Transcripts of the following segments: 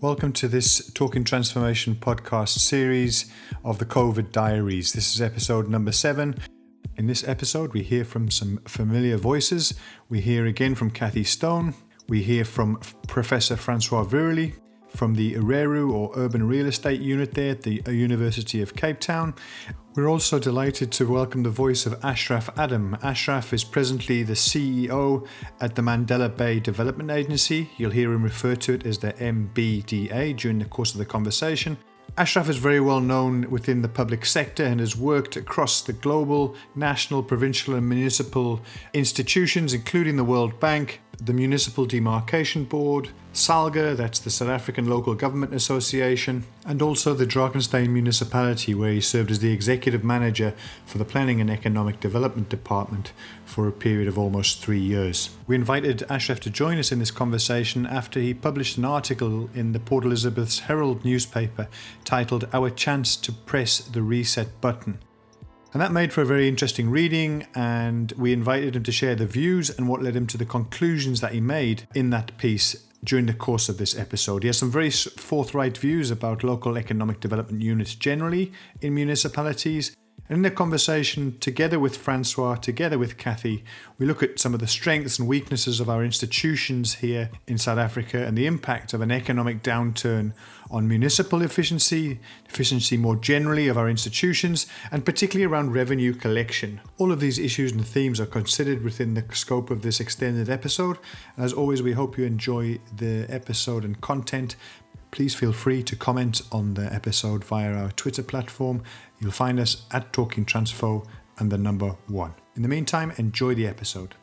Welcome to this Talking Transformation podcast series of the COVID Diaries. This is episode number 7. In this episode, we hear from some familiar voices. We hear again from Cathy Stone. We hear from Professor Francois Verily from the Ureru or Urban Real Estate Unit there at the University of Cape Town. We're also delighted to welcome the voice of Ashraf Adam. Ashraf is presently the CEO at the Mandela Bay Development Agency. You'll hear him refer to it as the MBDA during the course of the conversation. Ashraf is very well known within the public sector and has worked across the global, national, provincial and municipal institutions, including the World Bank, the Municipal Demarcation Board, SALGA, that's the South African Local Government Association, and also the Drakenstein Municipality, where he served as the executive manager for the Planning and Economic Development Department for a period of almost 3 years. We invited Ashraf to join us in this conversation after he published an article in the Port Elizabeth's Herald newspaper titled "Our Chance to Press the Reset Button." And that made for a very interesting reading, and we invited him to share the views and what led him to the conclusions that he made in that piece during the course of this episode. He has some very forthright views about local economic development units generally in municipalities. And in the conversation, together with Francois, together with Cathy, we look at some of the strengths and weaknesses of our institutions here in South Africa and the impact of an economic downturn on municipal efficiency more generally of our institutions, and particularly around revenue collection. All of these issues and themes are considered within the scope of this extended episode. As always, we hope you enjoy the episode and content. Please feel free to comment on the episode via our Twitter platform. You'll find us at Talking Transfo and the number 1. In the meantime, enjoy the episode.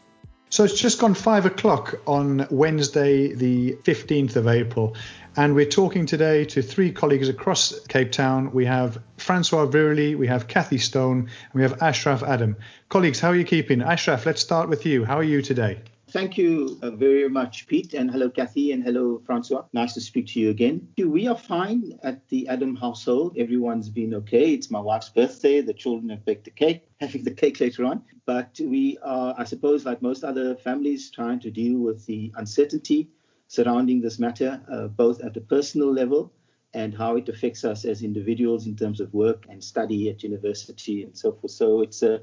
So it's just gone 5 o'clock on Wednesday, the 15th of April. And we're talking today to 3 colleagues across Cape Town. We have Francois Verily, we have Cathy Stone, and we have Ashraf Adam. Colleagues, how are you keeping? Ashraf, let's start with you. How are you today? Thank you very much, Pete, and hello, Cathy, and hello, Francois. Nice to speak to you again. We are fine at the Adam household. Everyone's been okay. It's my wife's birthday. The children have baked the cake, having the cake later on. But we are, I suppose, like most other families, trying to deal with the uncertainty surrounding this matter, both at the personal level and how it affects us as individuals in terms of work and study at university and so forth. So it's the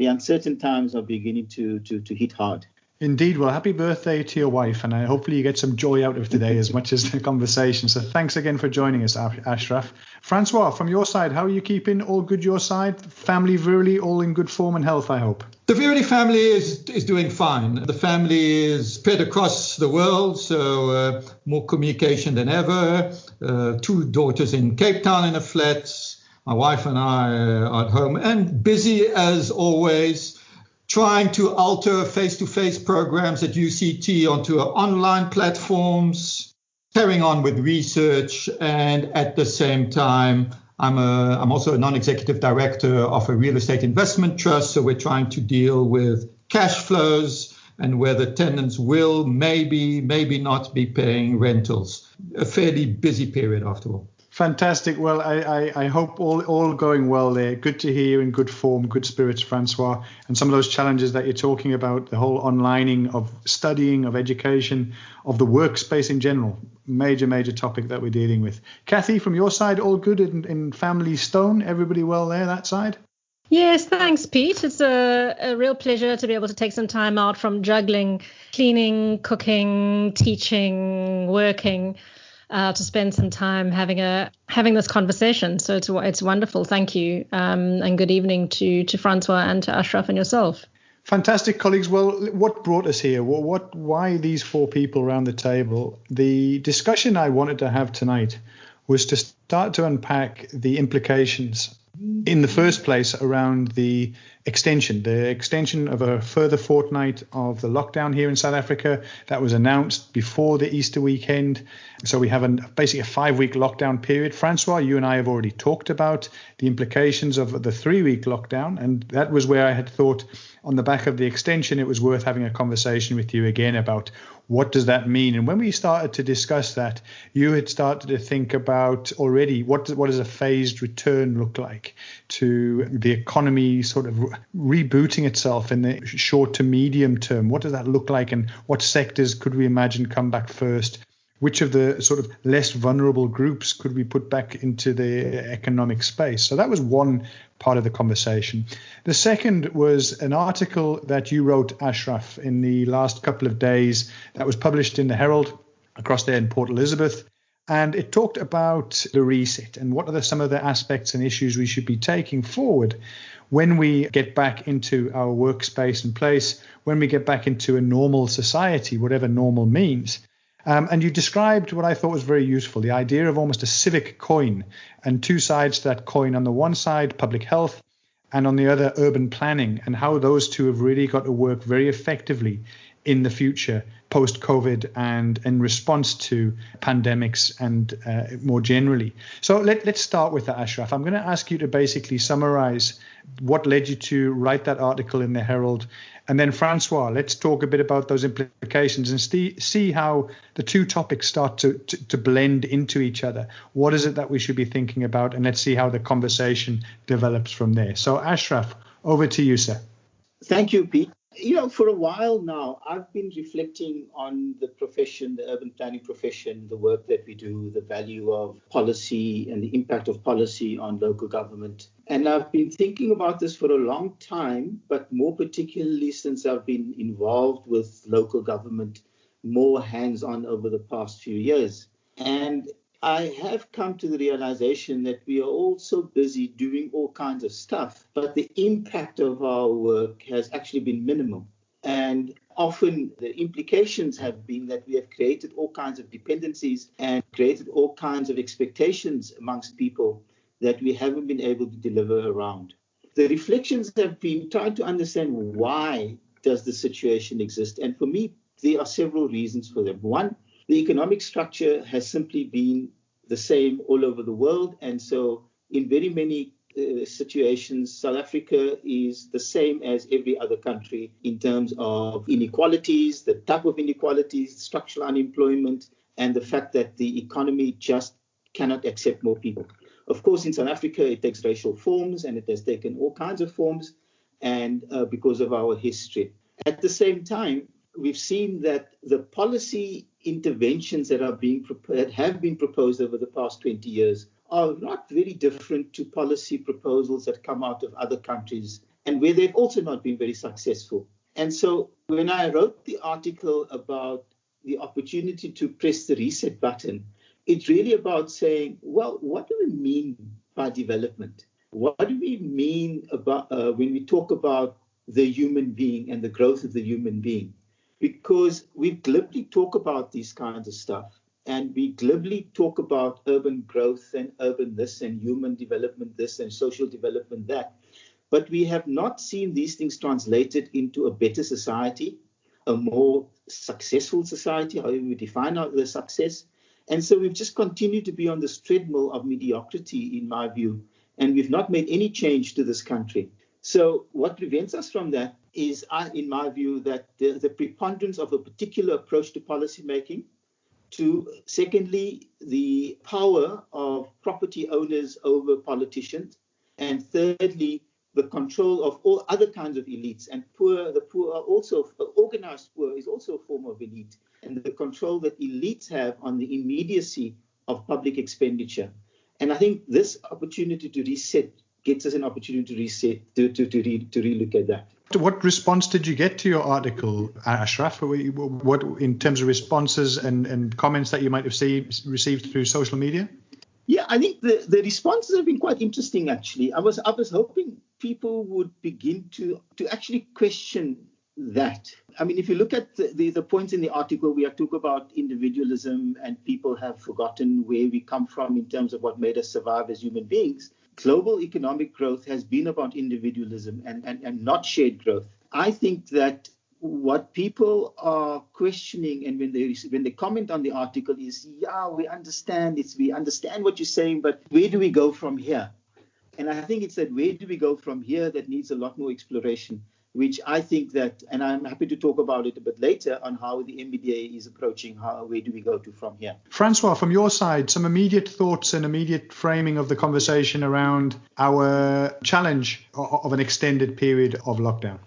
uncertain times are beginning to hit hard. Indeed. Well, happy birthday to your wife, and hopefully you get some joy out of today as much as the conversation. So thanks again for joining us, Ashraf. Francois, from your side, how are you keeping? All good your side? Family Verily, all in good form and health, I hope? The Verily family is doing fine. The family is spread across the world, so more communication than ever. 2 daughters in Cape Town in a flat. My wife and I are at home and busy as always, trying to alter face-to-face programs at UCT onto online platforms, carrying on with research, and at the same time, I'm also a non-executive director of a real estate investment trust, so we're trying to deal with cash flows and whether tenants will maybe not be paying rentals. A fairly busy period after all. Fantastic. Well, I hope all going well there. Good to hear you in good form, good spirits, Francois. And some of those challenges that you're talking about, the whole onlining of studying, of education, of the workspace in general, major topic that we're dealing with. Cathy, from your side, all good in family Stone? Everybody well there, that side? Yes, thanks, Pete. It's a real pleasure to be able to take some time out from juggling, cleaning, cooking, teaching, working, to spend some time having this conversation. So it's wonderful. Thank you. And good evening to Francois and to Ashraf and yourself. Fantastic, colleagues. Well, what brought us here? Why these 4 people around the table? The discussion I wanted to have tonight was to start to unpack the implications in the first place around the extension of a further fortnight of the lockdown here in South Africa that was announced before the Easter weekend. So we have basically a 5-week lockdown period. Francois, you and I have already talked about the implications of the 3-week lockdown, and that was where I had thought on the back of the extension it was worth having a conversation with you again about what does that mean. And when we started to discuss that, you had started to think about already what does a phased return look like to the economy sort of rebooting itself in the short to medium term. What does that look like, and what sectors could we imagine come back first? which of the sort of less vulnerable groups could we put back into the economic space? So that was one part of the conversation. The second was an article that you wrote, Ashraf, in the last couple of days that was published in the Herald across there in Port Elizabeth. And it talked about the reset and what are some of the aspects and issues we should be taking forward when we get back into our workspace and place, when we get back into a normal society, whatever normal means. And you described what I thought was very useful, the idea of almost a civic coin and two sides to that coin. On the one side, public health, and on the other, urban planning, and how those two have really got to work very effectively in the future, post-COVID and in response to pandemics and more generally. So let's start with that, Ashraf. I'm going to ask you to basically summarize what led you to write that article in the Herald. And then, Francois, let's talk a bit about those implications and see how the two topics start to blend into each other. What is it that we should be thinking about? And let's see how the conversation develops from there. So, Ashraf, over to you, sir. Thank you, Pete. For a while now, I've been reflecting on the profession, the urban planning profession, the work that we do, the value of policy and the impact of policy on local government. And I've been thinking about this for a long time, but more particularly since I've been involved with local government more hands-on over the past few years. And I have come to the realization that we are all so busy doing all kinds of stuff, but the impact of our work has actually been minimal. And often the implications have been that we have created all kinds of dependencies and created all kinds of expectations amongst people that we haven't been able to deliver around. The reflections have been trying to understand why does the situation exist? And for me, there are several reasons for them. One, the economic structure has simply been the same all over the world. And so in very many situations, South Africa is the same as every other country in terms of inequalities, the type of inequalities, structural unemployment, and the fact that the economy just cannot accept more people. Of course, in South Africa, it takes racial forms and it has taken all kinds of forms and because of our history. At the same time, we've seen that the policy interventions that have been proposed over the past 20 years are not very different to policy proposals that come out of other countries and where they've also not been very successful. And so when I wrote the article about the opportunity to press the reset button, it's really about saying, well, what do we mean by development? What do we mean about when we talk about the human being and the growth of the human being? Because we glibly talk about these kinds of stuff and we glibly talk about urban growth and urban this and human development this and social development that. But we have not seen these things translated into a better society, a more successful society, however we define the success. And so we've just continued to be on this treadmill of mediocrity, in my view, and we've not made any change to this country. So what prevents us from that is, in my view, that the preponderance of a particular approach to policymaking, secondly, the power of property owners over politicians, and thirdly, the control of all other kinds of elites. And the poor are also, organized poor is also a form of elite, and the control that elites have on the immediacy of public expenditure. And I think this opportunity to reset gets us an opportunity to reset, to relook at that. What response did you get to your article, Ashraf? What in terms of responses and comments that you might have received through social media? Yeah, I think the responses have been quite interesting, actually. I was hoping people would begin to actually question that. I mean, if you look at the points in the article, we are talking about individualism and people have forgotten where we come from in terms of what made us survive as human beings. Global economic growth has been about individualism and not shared growth. I think that what people are questioning and when they comment on the article is, yeah, we understand what you're saying, but where do we go from here? And I think it's that where do we go from here that needs a lot more exploration, which I think that, and I'm happy to talk about it a bit later on how the MBDA is approaching where do we go to from here. Francois, from your side, some immediate thoughts and immediate framing of the conversation around our challenge of an extended period of lockdown.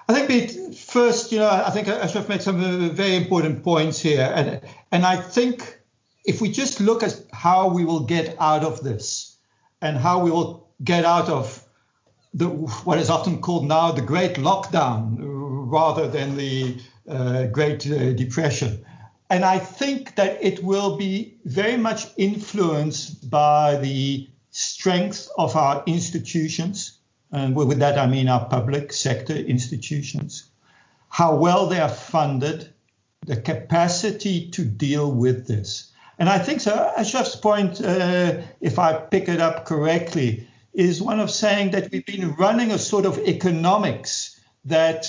I think, first, I think Ashraf made some very important points here. And I think if we just look at how we will get out of this and how we will get out of what is often called now the Great Lockdown rather than the Great Depression. And I think that it will be very much influenced by the strength of our institutions. And with that, I mean our public sector institutions, how well they are funded, the capacity to deal with this. And I think so. Ashraf's point, if I pick it up correctly, is one of saying that we've been running a sort of economics that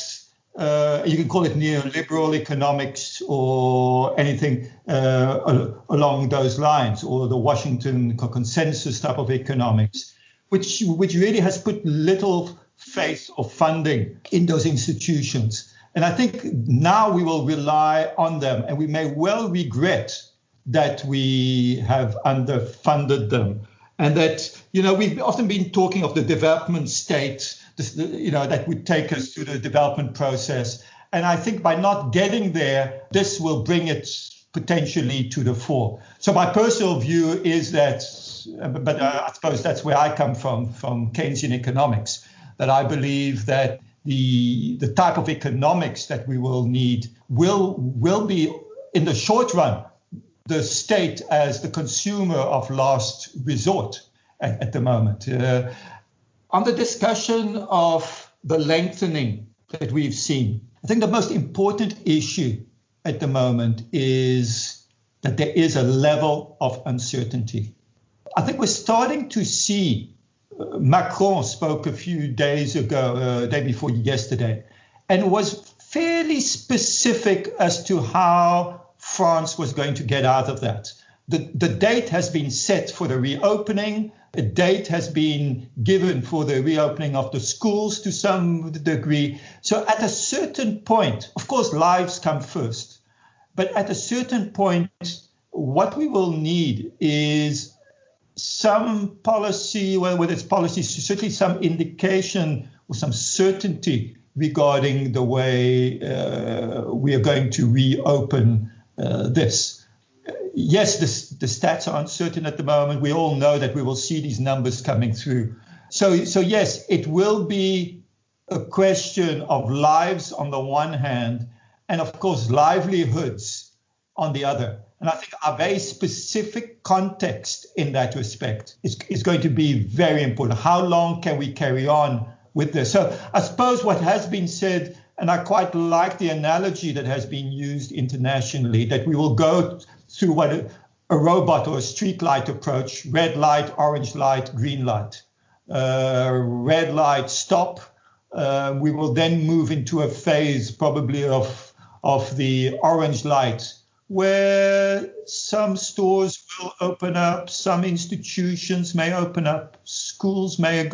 you can call it neoliberal economics or anything along those lines, or the Washington consensus type of economics, which really has put little faith or funding in those institutions. And I think now we will rely on them, and we may well regret that we have underfunded them. And that, we've often been talking of the development state, that would take us through the development process. And I think by not getting there, this will bring it potentially to the fore. So my personal view is that, but I suppose that's where I come from Keynesian economics, that I believe that the type of economics that we will need will be, in the short run, the state as the consumer of last resort at the moment. On the discussion of the lengthening that we've seen, I think the most important issue at the moment is that there is a level of uncertainty. I think we're starting to see, Macron spoke a few days ago, day before yesterday, and was fairly specific as to how France was going to get out of that. The date has been set for the reopening. A date has been given for the reopening of the schools to some degree. So at a certain point, of course, lives come first. But at a certain point, what we will need is some policy, whether it's policy, certainly some indication or some certainty regarding the way we are going to reopen this. Yes, the stats are uncertain at the moment. We all know that we will see these numbers coming through. So yes, it will be a question of lives on the one hand, and of course livelihoods on the other. And I think a very specific context in that respect is going to be very important. How long can we carry on with this? So I suppose what has been said, and I quite like the analogy that has been used internationally, that we will go through what a robot or a street light approach: red light, orange light, green light. Red light, stop. We will then move into a phase probably of the orange light, where some stores will open up, some institutions may open up, schools may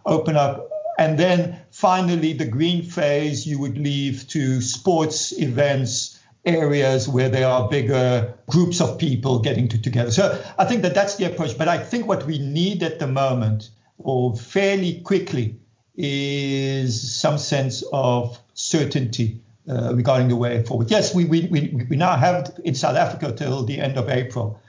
open up. And then finally, the green phase, you would leave to sports events, areas where there are bigger groups of people getting together. So I think that's the approach. But I think what we need at the moment, or fairly quickly, is some sense of certainty regarding the way forward. Yes, we now have in South Africa till the end of April,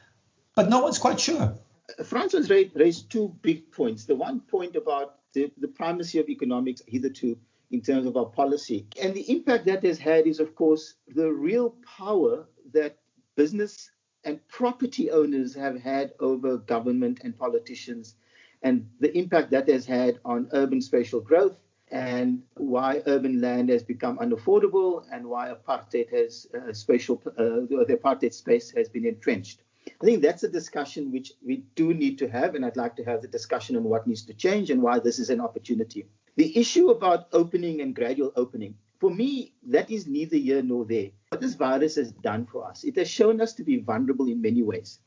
but no one's quite sure. Francois raised two big points. The one point about the primacy of economics hitherto in terms of our policy. And the impact that has had is, of course, the real power that business and property owners have had over government and politicians, and the impact that has had on urban spatial growth, and why urban land has become unaffordable, and why apartheid has the apartheid space has been entrenched. I think that's a discussion which we do need to have, and I'd like to have the discussion on what needs to change and why this is an opportunity. The issue about opening and gradual opening, for me, that is neither here nor there. What this virus has done for us, it has shown us to be vulnerable in many ways.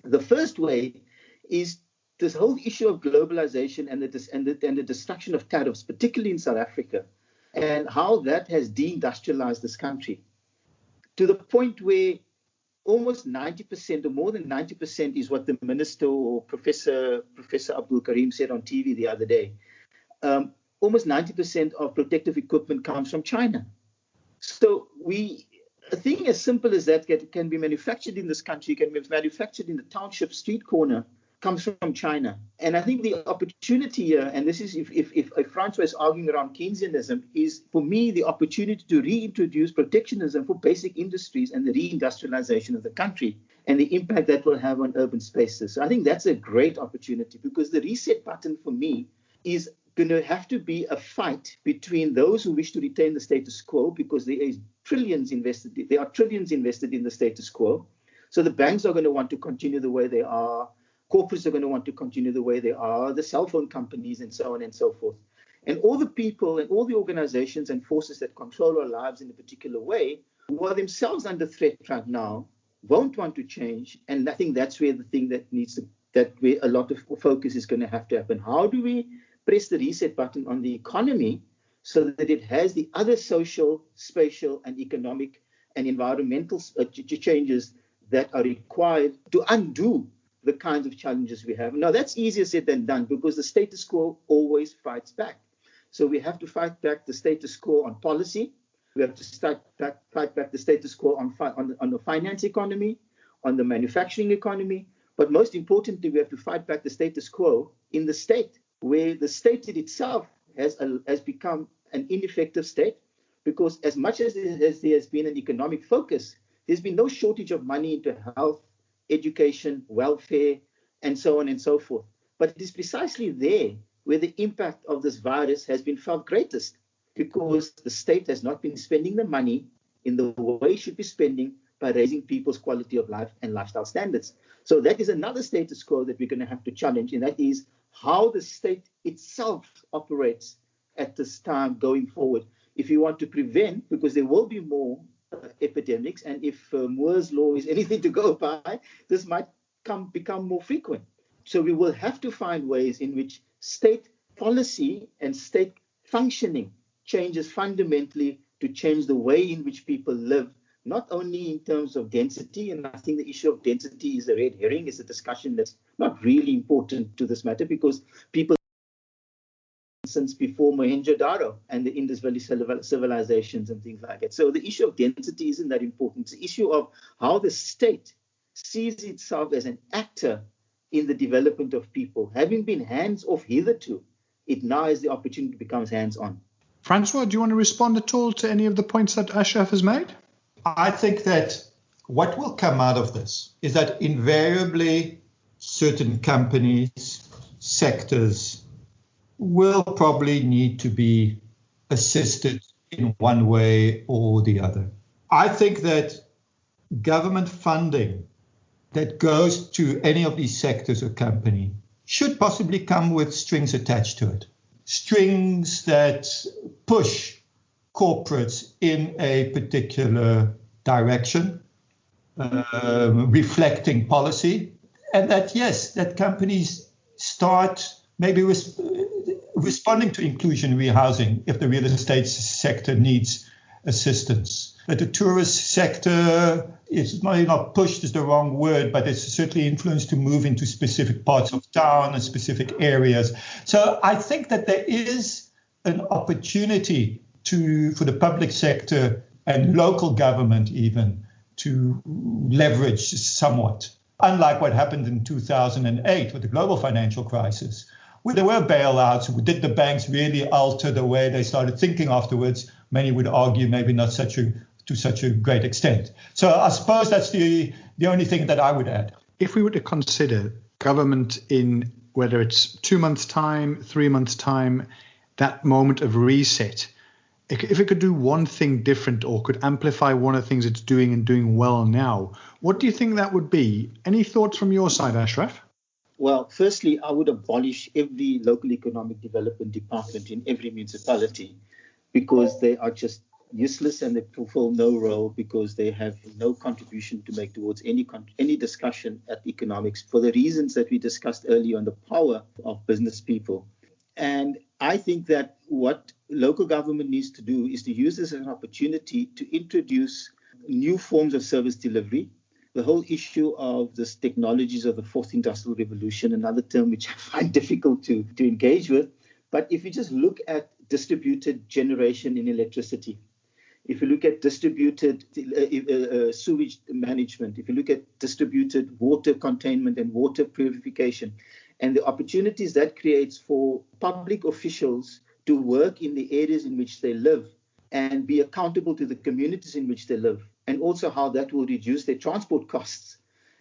The first way is this whole issue of globalization and the destruction of tariffs, particularly in South Africa, and how that has deindustrialized this country to the point where almost 90% or more than 90% is what the minister or Professor Abdul Karim said on TV the other day. Almost 90% of protective equipment comes from China. So a thing as simple as that can be manufactured in this country, can be manufactured in the township street corner, comes from China. And I think the opportunity here, and this is if Francois is arguing around Keynesianism, is for me the opportunity to reintroduce protectionism for basic industries and the reindustrialization of the country and the impact that will have on urban spaces. So I think that's a great opportunity, because the reset button for me is going to have to be a fight between those who wish to retain the status quo, because there are trillions invested in the status quo. So the banks are going to want to continue the way they are. Corporates are going to want to continue the way they are, the cell phone companies and so on and so forth. And all the people and all the organizations and forces that control our lives in a particular way, who are themselves under threat right now, won't want to change. And I think that's where the thing where a lot of focus is going to have to happen. How do we press the reset button on the economy so that it has the other social, spatial, and economic and environmental changes that are required to undo the kinds of challenges we have? Now, that's easier said than done, because the status quo always fights back. So we have to fight back the status quo on policy. We have to fight back the status quo on the finance economy, on the manufacturing economy. But most importantly, we have to fight back the status quo in the state, where the state itself has become an ineffective state, because as much as there has been an economic focus, there's been no shortage of money into health, education, welfare, and so on and so forth. But it is precisely there where the impact of this virus has been felt greatest, because the state has not been spending the money in the way it should be spending by raising people's quality of life and lifestyle standards. So that is another status quo that we're going to have to challenge, and that is how the state itself operates at this time going forward. If you want to prevent, because there will be more epidemics, and if Moore's law is anything to go by, this might become more frequent. So we will have to find ways in which state policy and state functioning changes fundamentally to change the way in which people live, not only in terms of density. And I think the issue of density is a red herring, is a discussion that's not really important to this matter, because people since before Mohenjo-Daro and the Indus Valley civilizations and things like that. So the issue of density isn't that important. It's the issue of how the state sees itself as an actor in the development of people. Having been hands-off hitherto, it now has the opportunity to become hands-on. Francois, do you want to respond at all to any of the points that Ashraf has made? I think that what will come out of this is that invariably certain companies, sectors, will probably need to be assisted in one way or the other. I think that government funding that goes to any of these sectors or company should possibly come with strings attached to it. Strings that push corporates in a particular direction, reflecting policy, and that, yes, that companies start maybe responding to inclusionary housing if the real estate sector needs assistance. That the tourist sector is not pushed is the wrong word, but it's certainly influenced to move into specific parts of town and specific areas. So I think that there is an opportunity for the public sector and local government even to leverage somewhat, unlike what happened in 2008 with the global financial crisis, where there were bailouts. Did the banks really alter the way they started thinking afterwards? Many would argue maybe not to such a great extent. So I suppose that's the only thing that I would add. If we were to consider government in whether it's 2 months' time, 3 months' time, that moment of reset, if it could do one thing different or could amplify one of the things it's doing and doing well now, what do you think that would be? Any thoughts from your side, Ashraf? Well, firstly, I would abolish every local economic development department in every municipality, because they are just useless and they fulfill no role, because they have no contribution to make towards any discussion at economics, for the reasons that we discussed earlier on the power of business people. And I think that what local government needs to do is to use this as an opportunity to introduce new forms of service delivery. The whole issue of this technologies of the fourth industrial revolution, another term which I find difficult to engage with. But if you just look at distributed generation in electricity, if you look at distributed sewage management, if you look at distributed water containment and water purification, and the opportunities that creates for public officials to work in the areas in which they live and be accountable to the communities in which they live, and also how that will reduce their transport costs.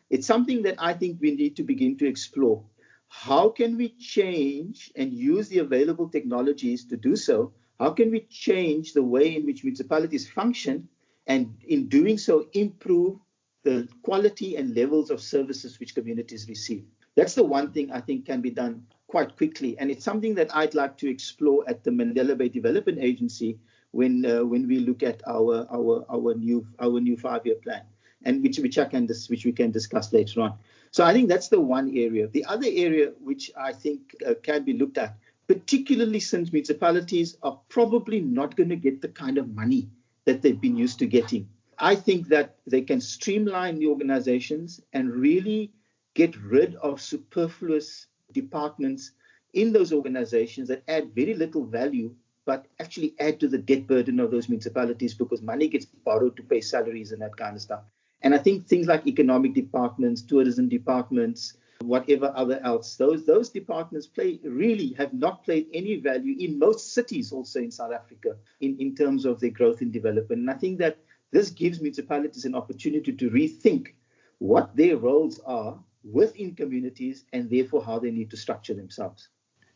It's something that I think we need to begin to explore. How can we change and use the available technologies to do so? How can we change the way in which municipalities function, and in doing so improve the quality and levels of services which communities receive? That's the one thing I think can be done quite quickly, and it's something that I'd like to explore at the Mandela Bay Development Agency when we look at our new 5-year plan, and which we can discuss later on. So I think that's the one area. The other area which I think can be looked at, particularly since municipalities are probably not going to get the kind of money that they've been used to getting. I think that they can streamline the organizations and really get rid of superfluous departments in those organizations that add very little value, but actually add to the debt burden of those municipalities, because money gets borrowed to pay salaries and that kind of stuff. And I think things like economic departments, tourism departments, whatever other else, those departments have not played any value in most cities also in South Africa in terms of their growth and development. And I think that this gives municipalities an opportunity to rethink what their roles are within communities, and therefore how they need to structure themselves.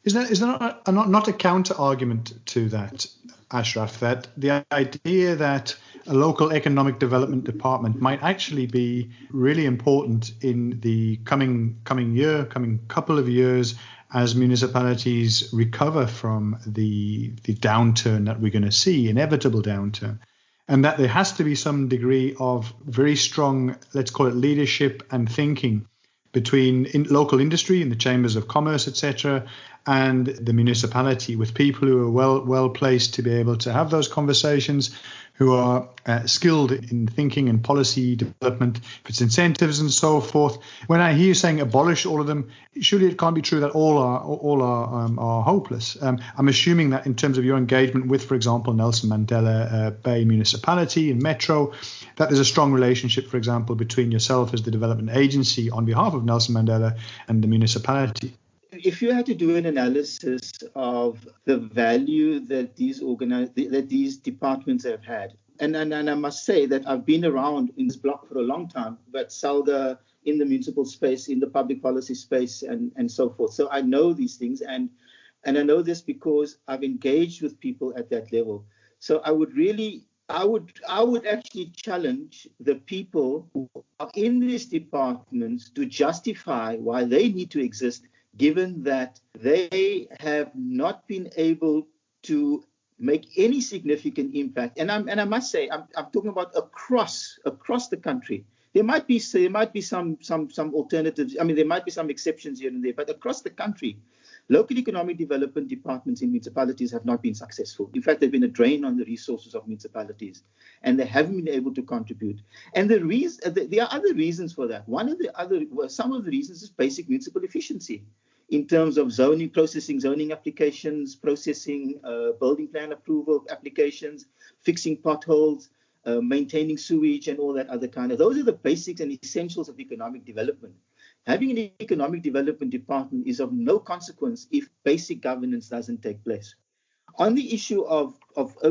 Is there not a counter argument to that, Ashraf, that the idea that a local economic development department might actually be really important in the coming couple of years as municipalities recover from the downturn that we're going to see, inevitable downturn, and that there has to be some degree of very strong, let's call it, leadership and thinking between local industry and the chambers of commerce, etc., and the municipality, with people who are well placed to be able to have those conversations, who are skilled in thinking and policy development, if it's incentives and so forth. When I hear you saying abolish all of them, surely it can't be true that all are hopeless. I'm assuming that in terms of your engagement with, for example, Nelson Mandela Bay Municipality and Metro, that there's a strong relationship, for example, between yourself as the development agency on behalf of Nelson Mandela and the municipality. If you had to do an analysis of the value that these departments have had, and I must say that I've been around in this block for a long time, but SALGA in the municipal space, in the public policy space, and so forth. So I know these things, and I know this because I've engaged with people at that level. So I would actually challenge the people who are in these departments to justify why they need to exist, given that they have not been able to make any significant impact. And I must say, I'm talking about across the country. There might be some alternatives. I mean, there might be some exceptions here and there, but across the country, local economic development departments in municipalities have not been successful. In fact, they've been a drain on the resources of municipalities, and they haven't been able to contribute. And there are other reasons for that. Some of the reasons is basic municipal efficiency, in terms of processing zoning applications, processing building plan approval applications, fixing potholes, maintaining sewage and all that other kind of. Those are the basics and essentials of economic development. Having an economic development department is of no consequence if basic governance doesn't take place. On the issue of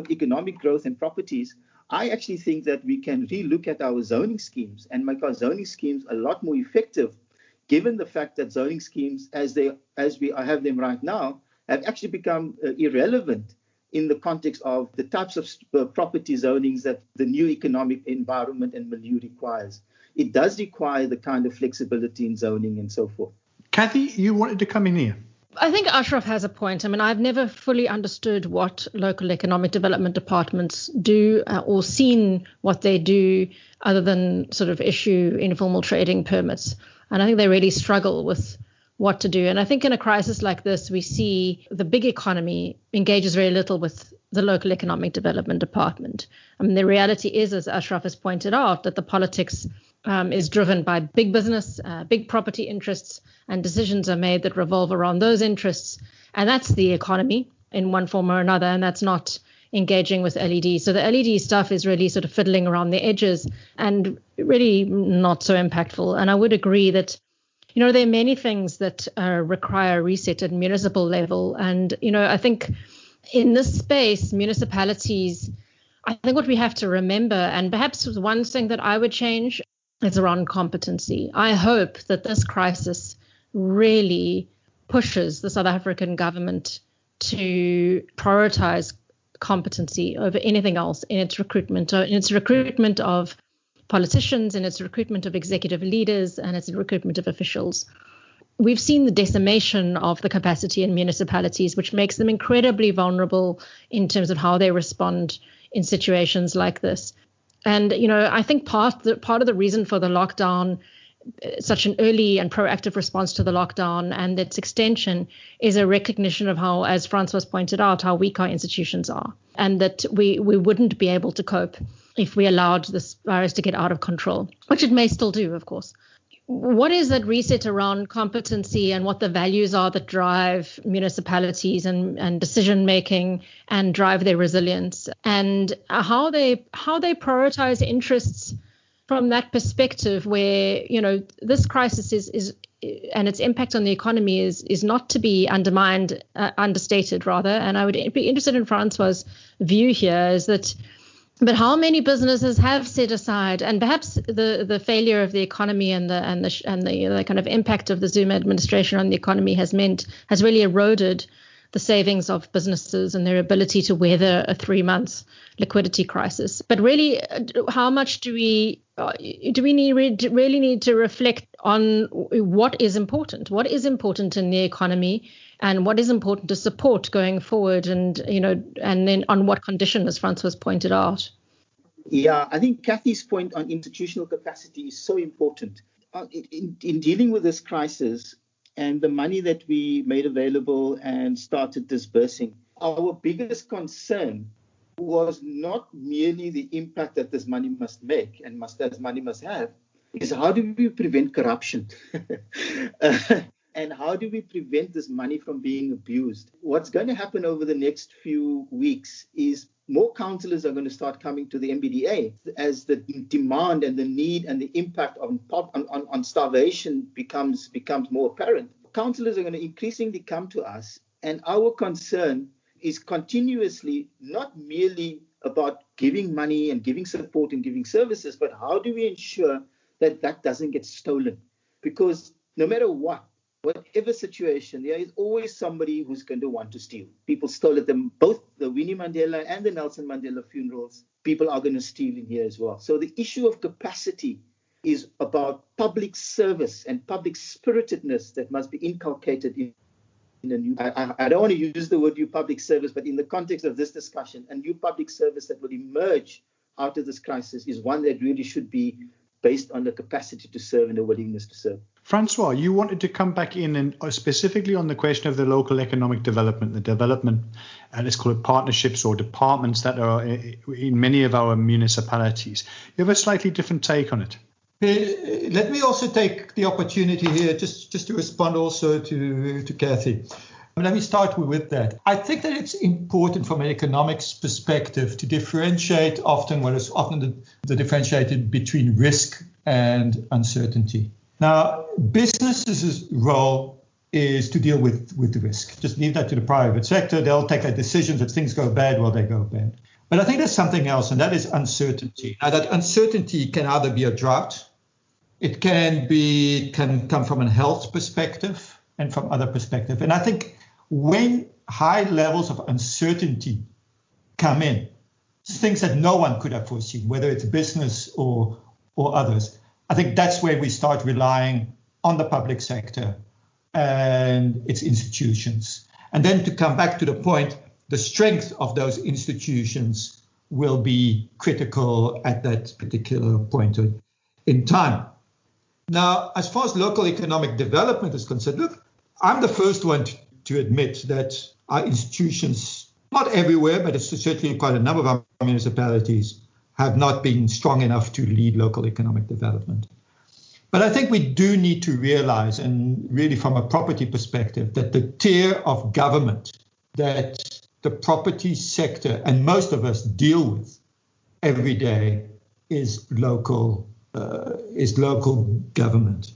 economic growth and properties, I actually think that we can relook at our zoning schemes and make our zoning schemes a lot more effective, given the fact that zoning schemes, as we have them right now, have actually become irrelevant in the context of the types of property zonings that the new economic environment and milieu requires. It does require the kind of flexibility in zoning and so forth. Kathy, you wanted to come in here. I think Ashraf has a point. I mean, I've never fully understood what local economic development departments do or seen what they do other than sort of issue informal trading permits. And I think they really struggle with what to do. And I think in a crisis like this, we see the big economy engages very little with the local economic development department. I mean, the reality is, as Ashraf has pointed out, that the politics is driven by big business, big property interests, and decisions are made that revolve around those interests. And that's the economy in one form or another. And that's not engaging with LED. So the LED stuff is really sort of fiddling around the edges and really not so impactful. And I would agree that, there are many things that require a reset at municipal level. And, I think in this space, municipalities, I think what we have to remember, and perhaps one thing that I would change, is around competency. I hope that this crisis really pushes the South African government to prioritize competency over anything else in its recruitment of politicians, in its recruitment of executive leaders, and its recruitment of officials. We've seen the decimation of the capacity in municipalities, which makes them incredibly vulnerable in terms of how they respond in situations like this. And, I think part of the reason for the lockdown, such an early and proactive response to the lockdown and its extension, is a recognition of how, as Francois pointed out, how weak our institutions are, and that we wouldn't be able to cope if we allowed this virus to get out of control, which it may still do, of course. What is that reset around competency and what the values are that drive municipalities and decision making and drive their resilience, and how they prioritize interests from that perspective, where this crisis is and its impact on the economy is not to be understated rather. And I would be interested in Francois' view here, is that, but how many businesses have set aside, and perhaps the failure of the economy and the kind of impact of the Zuma administration on the economy has really eroded the savings of businesses and their ability to weather a 3-month liquidity crisis. But really, how much do we really need to reflect on what is important in the economy, and what is important to support going forward, and then on what condition, as Francois pointed out. Yeah, I think Kathy's point on institutional capacity is so important. In dealing with this crisis and the money that we made available and started disbursing, our biggest concern was not merely the impact that this money must make and that money must have, is how do we prevent corruption? And how do we prevent this money from being abused? What's going to happen over the next few weeks is more councillors are going to start coming to the MBDA as the demand and the need and the impact on starvation becomes more apparent. Councillors are going to increasingly come to us, and our concern is continuously not merely about giving money and giving support and giving services, but how do we ensure that that doesn't get stolen? Because no matter whatever situation, there is always somebody who's going to want to steal. People stole at them, both the Winnie Mandela and the Nelson Mandela funerals. People are going to steal in here as well. So the issue of capacity is about public service and public spiritedness that must be inculcated in a new. I don't want to use the word new public service, but in the context of this discussion, a new public service that will emerge out of this crisis is one that really should be based on the capacity to serve and the willingness to serve. Francois, you wanted to come back in and specifically on the question of the local economic development, let's call it partnerships or departments that are in many of our municipalities. You have a slightly different take on it. Let me also take the opportunity here just to respond also to Kathy. Let me start with that. I think that it's important from an economics perspective to differentiate the differentiated between risk and uncertainty. Now, businesses' role is to deal with the risk. Just leave that to the private sector. They'll take their decisions. If things go bad, well, they go bad. But I think there's something else, and that is uncertainty. Now, that uncertainty can either be a drought, it can come from a health perspective and from other perspectives. And I think when high levels of uncertainty come in, things that no one could have foreseen, whether it's business or others, I think that's where we start relying on the public sector and its institutions. And then to come back to the point, the strength of those institutions will be critical at that particular point in time. Now, as far as local economic development is concerned, look, I'm the first one to admit that our institutions, not everywhere, but it's certainly quite a number of our municipalities, have not been strong enough to lead local economic development. But I think we do need to realize, and really from a property perspective, that the tier of government that the property sector, and most of us deal with every day, is local government.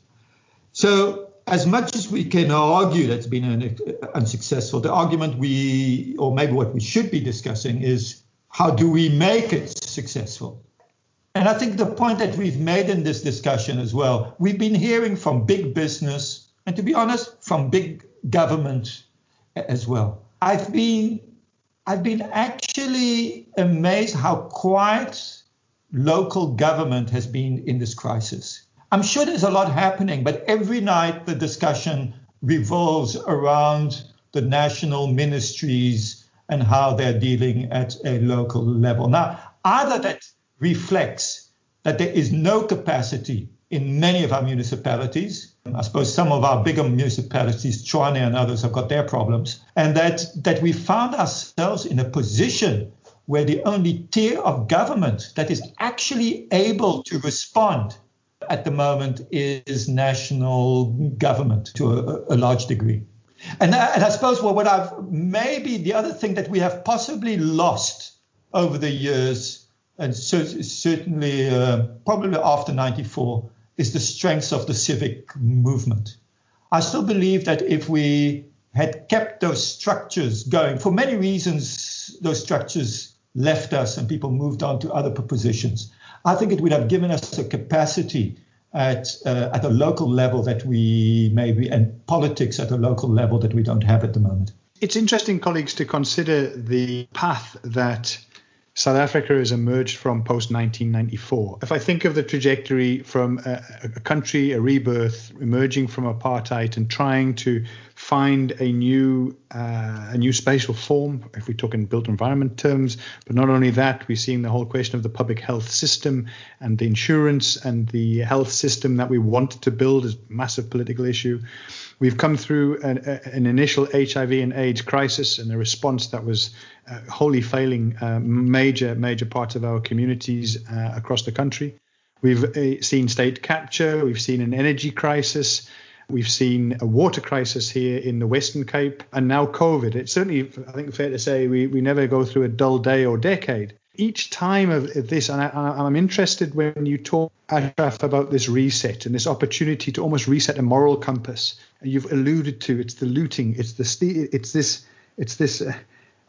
So as much as we can argue that's been unsuccessful, the argument or maybe what we should be discussing is, how do we make it successful? And I think the point that we've made in this discussion as well, we've been hearing from big business, and to be honest, from big government as well. I've been actually amazed how quiet local government has been in this crisis. I'm sure there's a lot happening, but every night the discussion revolves around the national ministries and how they're dealing at a local level. Now, either that reflects that there is no capacity in many of our municipalities. I suppose some of our bigger municipalities, Tshwane and others, have got their problems, and that we found ourselves in a position where the only tier of government that is actually able to respond at the moment is national government to a large degree. And I suppose maybe the other thing that we have possibly lost over the years, and certainly probably after 94, is the strength of the civic movement. I still believe that if we had kept those structures going, for many reasons, those structures left us and people moved on to other positions. I think it would have given us a capacity at a local level that we maybe, and politics at a local level that we don't have at the moment. It's interesting, colleagues, to consider the path that South Africa has emerged from post-1994. If I think of the trajectory from a country, a rebirth, emerging from apartheid and trying to find a new spatial form, if we talk in built environment terms, but not only that, we're seeing the whole question of the public health system and the insurance and the health system that we wanted to build is a massive political issue. We've come through an initial HIV and AIDS crisis and a response that was wholly failing major parts of our communities across the country. We've seen state capture. We've seen an energy crisis. We've seen a water crisis here in the Western Cape, and now COVID. It's certainly, I think, fair to say we never go through a dull day or decade. Each time of this, and I'm interested when you talk, Ashraf, about this reset and this opportunity to almost reset a moral compass. And you've alluded to it's the looting, it's this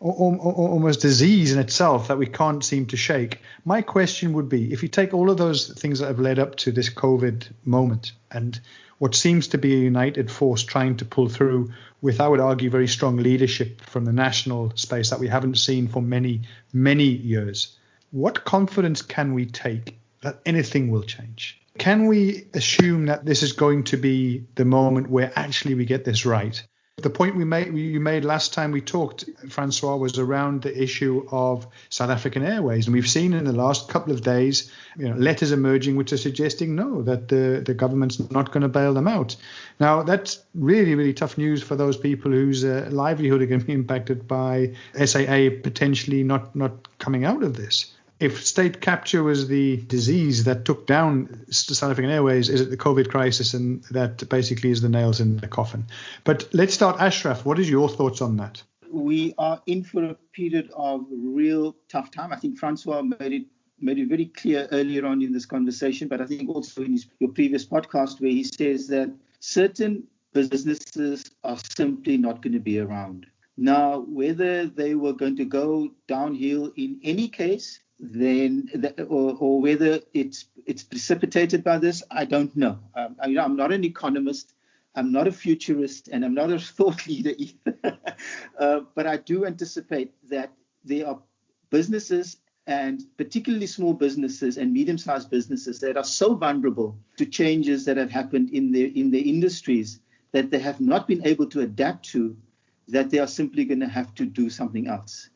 almost disease in itself that we can't seem to shake. My question would be, if you take all of those things that have led up to this COVID moment and what seems to be a united force trying to pull through with, I would argue, very strong leadership from the national space that we haven't seen for many, many years, what confidence can we take that anything will change? Can we assume that this is going to be the moment where actually we get this right? The point you made last time we talked, Francois, was around the issue of South African Airways. And we've seen in the last couple of days, letters emerging which are suggesting no, that the government's not going to bail them out. Now, that's really, really tough news for those people whose livelihood are going to be impacted by SAA potentially not coming out of this. If state capture was the disease that took down South African Airways, is it the COVID crisis? And that basically is the nails in the coffin. But let's start, Ashraf. What is your thoughts on that? We are in for a period of real tough time. I think Francois made it very clear earlier on in this conversation, but I think also in your previous podcast where he says that certain businesses are simply not going to be around. Now, whether they were going to go downhill in any case, or whether it's precipitated by this, I don't know. I'm not an economist, I'm not a futurist, and I'm not a thought leader either. But I do anticipate that there are businesses, and particularly small businesses and medium-sized businesses, that are so vulnerable to changes that have happened in their industries that they have not been able to adapt to, that they are simply going to have to do something else.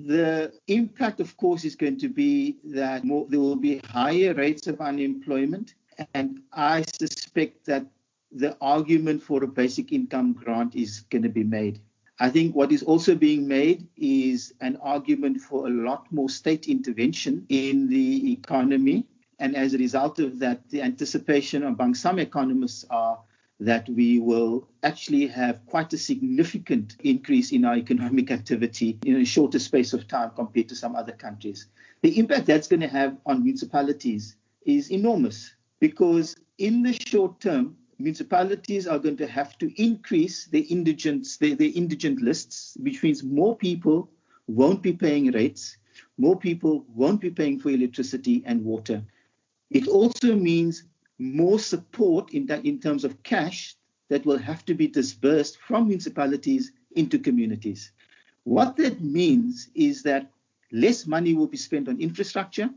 The impact, of course, is going to be that there will be higher rates of unemployment. And I suspect that the argument for a basic income grant is going to be made. I think what is also being made is an argument for a lot more state intervention in the economy. And as a result of that, the anticipation among some economists are that we will actually have quite a significant increase in our economic activity in a shorter space of time compared to some other countries. The impact that's going to have on municipalities is enormous, because in the short term, municipalities are going to have to increase their indigent lists, which means more people won't be paying rates, more people won't be paying for electricity and water. It also means more support in terms of cash that will have to be disbursed from municipalities into communities. What that means is that less money will be spent on infrastructure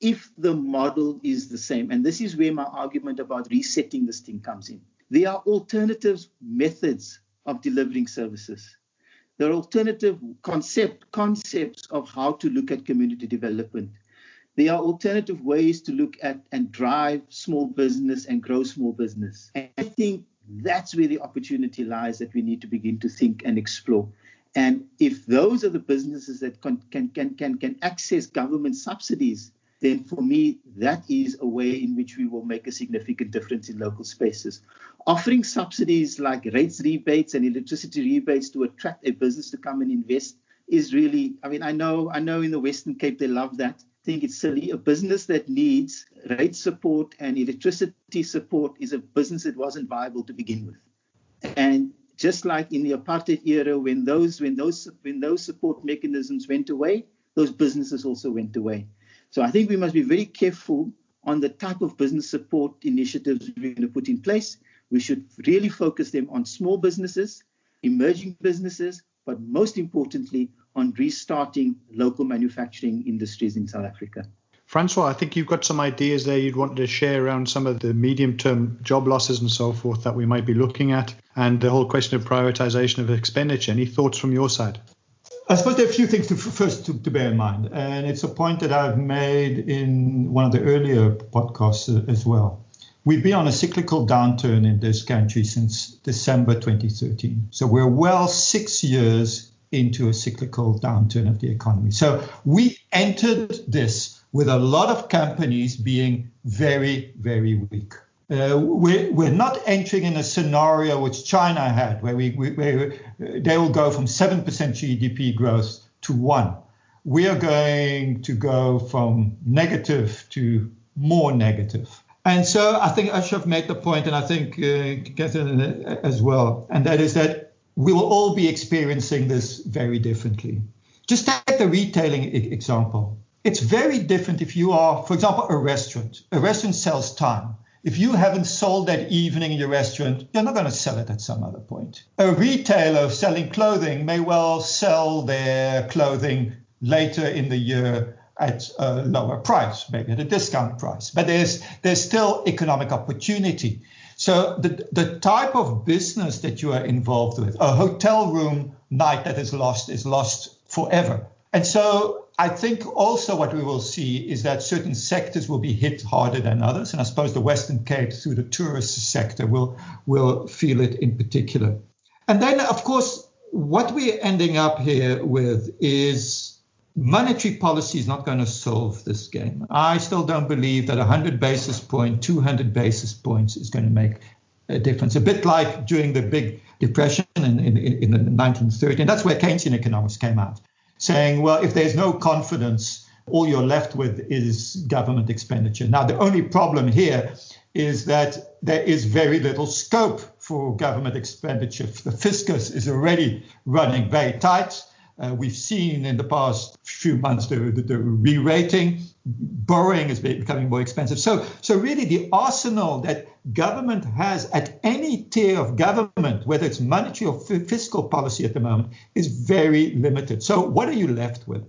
if the model is the same. And this is where my argument about resetting this thing comes in. There are alternative methods of delivering services. There are alternative concepts of how to look at community development. There are alternative ways to look at and drive small business and grow small business. And I think that's where the opportunity lies that we need to begin to think and explore. And if those are the businesses that can access government subsidies, then for me, that is a way in which we will make a significant difference in local spaces. Offering subsidies like rates rebates and electricity rebates to attract a business to come and invest is really, I know in the Western Cape they love that. I think it's silly. A business that needs rate support and electricity support is a business that wasn't viable to begin with. And just like in the apartheid era, when those support mechanisms went away, those businesses also went away. So I think we must be very careful on the type of business support initiatives we're going to put in place. We should really focus them on small businesses, emerging businesses, but most importantly, on restarting local manufacturing industries in South Africa. Francois, I think you've got some ideas there you'd want to share around some of the medium-term job losses and so forth that we might be looking at, and the whole question of prioritization of expenditure. Any thoughts from your side? I suppose there are a few things to bear in mind, and it's a point that I've made in one of the earlier podcasts as well. We've been on a cyclical downturn in this country since December 2013. So we're well 6 years into a cyclical downturn of the economy. So we entered this with a lot of companies being very, very weak. We're not entering in a scenario which China had, where they will go from 7% GDP growth to 1%. We are going to go from negative to more negative. And so I think Ashraf made the point, and I think Catherine as well, and that is that we will all be experiencing this very differently. Just take the retailing example. It's very different if you are, for example, a restaurant. A restaurant sells time. If you haven't sold that evening in your restaurant, you're not going to sell it at some other point. A retailer selling clothing may well sell their clothing later in the year at a lower price, maybe at a discount price. But there's still economic opportunity. So the type of business that you are involved with, a hotel room night that is lost forever. And so I think also what we will see is that certain sectors will be hit harder than others. And I suppose the Western Cape, through the tourist sector, will feel it in particular. And then, of course, what we're ending up here with is monetary policy is not going to solve this game. I still don't believe that 100 basis points, 200 basis points is going to make a difference. A bit like during the big depression in the 1930s. And that's where Keynesian economics came out, saying, well, if there's no confidence, all you're left with is government expenditure. Now, the only problem here is that there is very little scope for government expenditure. The fiscus is already running very tight. We've seen in the past few months the re-rating, borrowing is becoming more expensive. So really the arsenal that government has at any tier of government, whether it's monetary or fiscal policy at the moment, is very limited. So what are you left with?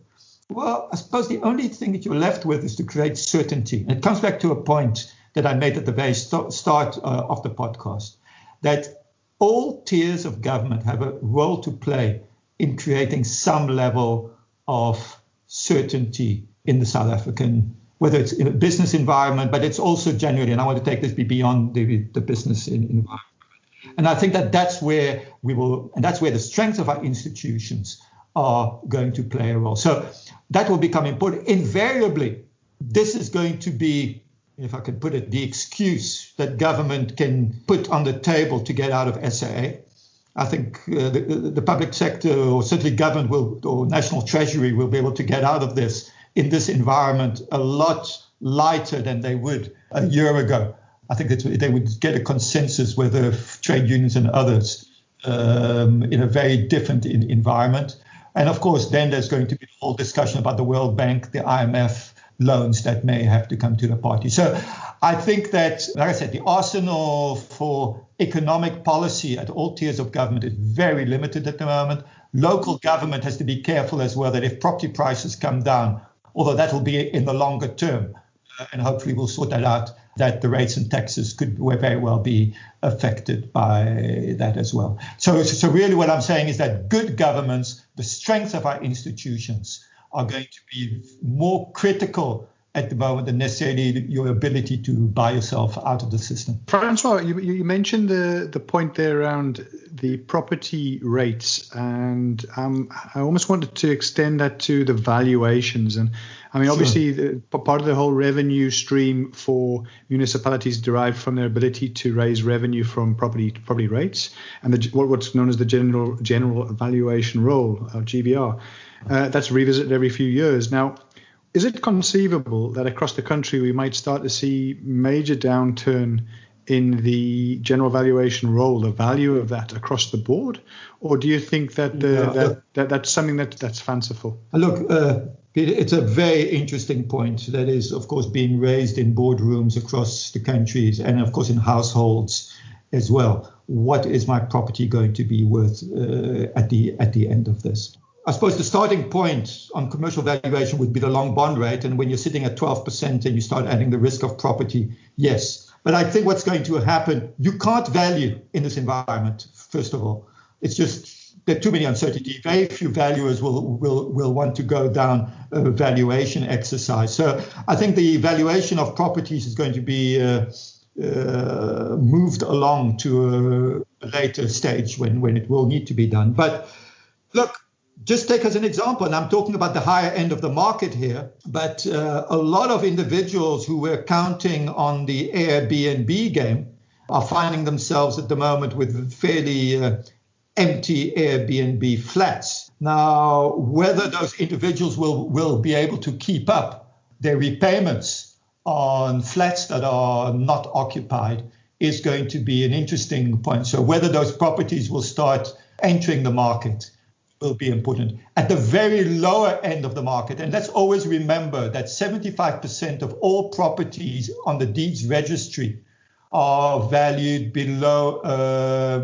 Well, I suppose the only thing that you're left with is to create certainty. And it comes back to a point that I made at the very start of the podcast, that all tiers of government have a role to play in creating some level of certainty in the South African, whether it's in a business environment, but it's also generally, and I want to take this beyond the business environment. And I think that's where we will, and that's where the strengths of our institutions are going to play a role. So that will become important. Invariably, this is going to be if I could put it, the excuse that government can put on the table to get out of SAA. I think the public sector, or certainly government or national treasury, will be able to get out of this in this environment a lot lighter than they would a year ago. I think that they would get a consensus with the trade unions and others in a very different environment. And of course, then there's going to be a whole discussion about the World Bank, the IMF loans that may have to come to the party. So I think that, like I said, the arsenal for economic policy at all tiers of government is very limited at the moment. Local government has to be careful as well that if property prices come down, although that will be in the longer term, and hopefully we'll sort that out, that the rates and taxes could very well be affected by that as well. So really what I'm saying is that good governments, the strength of our institutions, are going to be more critical at the moment than necessarily your ability to buy yourself out of the system. Francois, you mentioned the point there around the property rates, and I almost wanted to extend that to the valuations. And I mean, obviously, part of the whole revenue stream for municipalities derived from their ability to raise revenue from property rates and what's known as the general valuation roll, GVR. That's revisited every few years. Now, is it conceivable that across the country we might start to see major downturn in the general valuation roll, the value of that across the board? Or do you think that that's something that's fanciful? Look, it's a very interesting point that is, of course, being raised in boardrooms across the countries and, of course, in households as well. What is my property going to be worth at the end of this? I suppose the starting point on commercial valuation would be the long bond rate. And when you're sitting at 12% and you start adding the risk of property, yes. But I think what's going to happen, you can't value in this environment, first of all. It's just there are too many uncertainties. Very few valuers will want to go down a valuation exercise. So I think the valuation of properties is going to be moved along to a later stage when it will need to be done. But look, just take as an example, and I'm talking about the higher end of the market here, but a lot of individuals who were counting on the Airbnb game are finding themselves at the moment with fairly empty Airbnb flats. Now, whether those individuals will be able to keep up their repayments on flats that are not occupied is going to be an interesting point. So whether those properties will start entering the market will be important. At the very lower end of the market, and let's always remember that 75% of all properties on the deeds registry are valued below,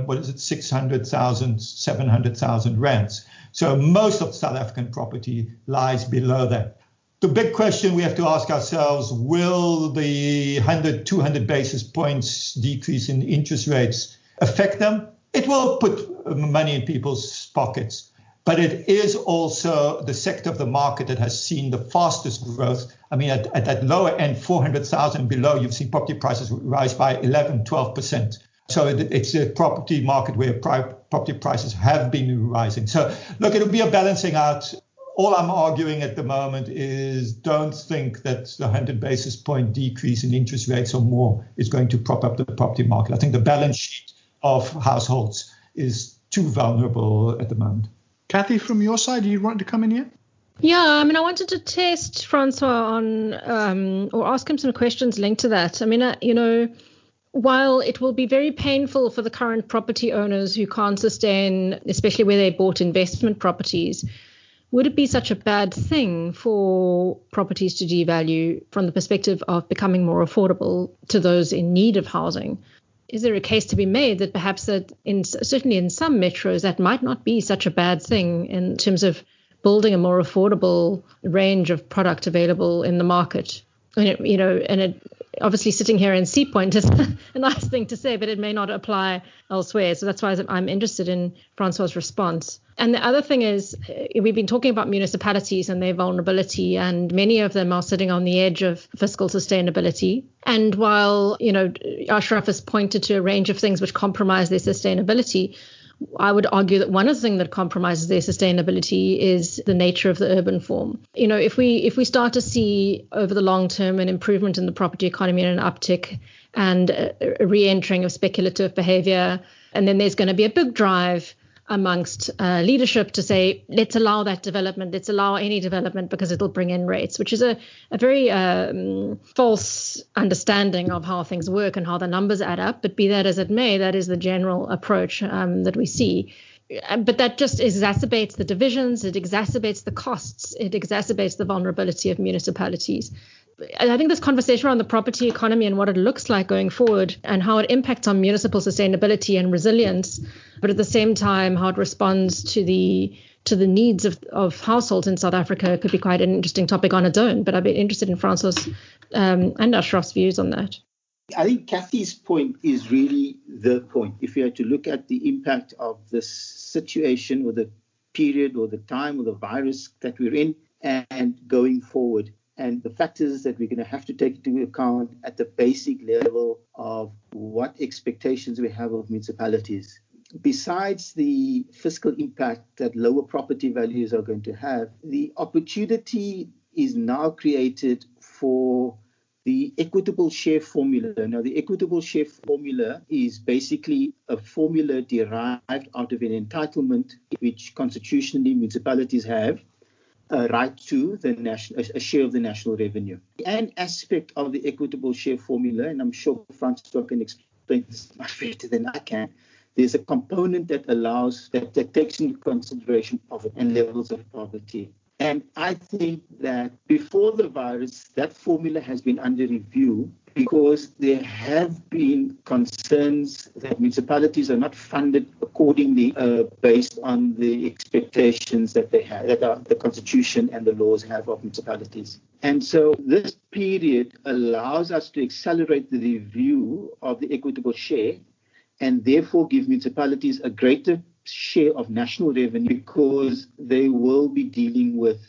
600,000, 700,000 rands. So most of South African property lies below that. The big question we have to ask ourselves, will the 100, 200 basis points decrease in interest rates affect them? It will put money in people's pockets. But it is also the sector of the market that has seen the fastest growth. I mean, at that lower end, 400,000 below, you've seen property prices rise by 11, 12%. So it's a property market where property prices have been rising. So look, it'll be a balancing out. All I'm arguing at the moment is don't think that the 100 basis point decrease in interest rates or more is going to prop up the property market. I think the balance sheet of households is too vulnerable at the moment. Kathy, from your side, do you want to come in here? Yeah, I mean, I wanted to test Francois on or ask him some questions linked to that. I mean, while it will be very painful for the current property owners who can't sustain, especially where they bought investment properties, would it be such a bad thing for properties to devalue from the perspective of becoming more affordable to those in need of housing? Is there a case to be made that perhaps that certainly in some metros that might not be such a bad thing in terms of building a more affordable range of product available in the market? And it obviously sitting here in Sea Point is a nice thing to say, but it may not apply elsewhere. So that's why I'm interested in Francois' response. And the other thing is, we've been talking about municipalities and their vulnerability, and many of them are sitting on the edge of fiscal sustainability. And while, Ashraf has pointed to a range of things which compromise their sustainability, I would argue that one of the things that compromises their sustainability is the nature of the urban form. If we start to see over the long term an improvement in the property economy and an uptick and a re-entering of speculative behavior, and then there's going to be a big drive amongst leadership to say, let's allow that development, let's allow any development because it'll bring in rates, which is a very false understanding of how things work and how the numbers add up. But be that as it may, that is the general approach that we see. But that just exacerbates the divisions, it exacerbates the costs, it exacerbates the vulnerability of municipalities. And I think this conversation around the property economy and what it looks like going forward and how it impacts on municipal sustainability and resilience, but at the same time, how it responds to the needs of households in South Africa could be quite an interesting topic on its own. But I'd be interested in Francois and Ashraf's views on that. I think Kathy's point is really the point. If you had to look at the impact of this situation or the period or the time or the virus that we're in and going forward, and the factors that we're going to have to take into account at the basic level of what expectations we have of municipalities. Besides the fiscal impact that lower property values are going to have, the opportunity is now created for the equitable share formula. Now, the equitable share formula is basically a formula derived out of an entitlement which constitutionally municipalities have a right to a share of the national revenue. An aspect of the equitable share formula, and I'm sure Francois can explain this much better than I can, there's a component that takes into consideration poverty and levels of poverty. And I think that before the virus, that formula has been under review because there have been concerns that municipalities are not funded accordingly based on the expectations that they have, that the Constitution and the laws have of municipalities. And so this period allows us to accelerate the review of the equitable share and therefore give municipalities a greater share of national revenue because they will be dealing with